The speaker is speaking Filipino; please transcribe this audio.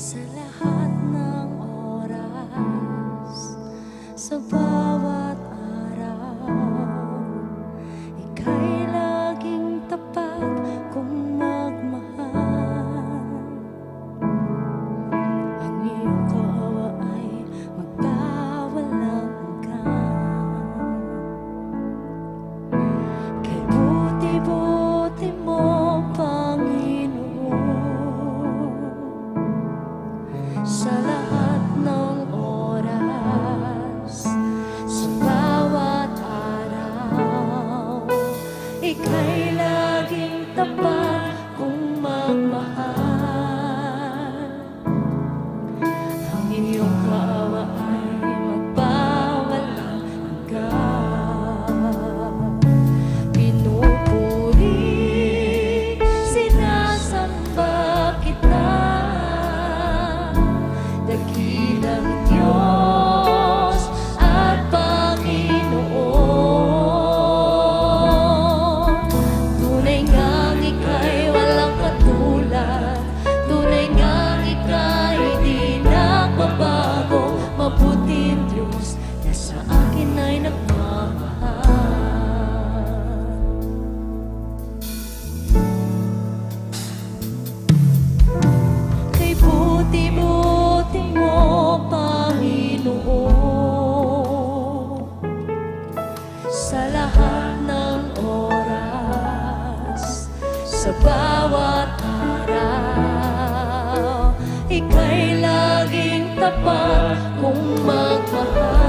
Sa lahat ng oras, sa bawat araw, ika'y laging tapat kong magmahal. Ang iyong kawa ay magpawalang hanggan. Kay buti-buti mo, sa lahat ng oras, sa bawat araw, ika'y laging tapat kong magmahal. Ang iyong kawa ay magpawalang hanggan. Pinupuri, sinasamba kita, dakilang Diyos at Panginoon. Tunay ngang ika'y walang katulad, tunay ngang ika'y di nagbabago. Mabuting Diyos na sa akin ay nagmamahal. Kay buti-buti mo, Panginoon, sa lahat ng oras, sa bawat araw, ika'y laging tapat kong magmahal.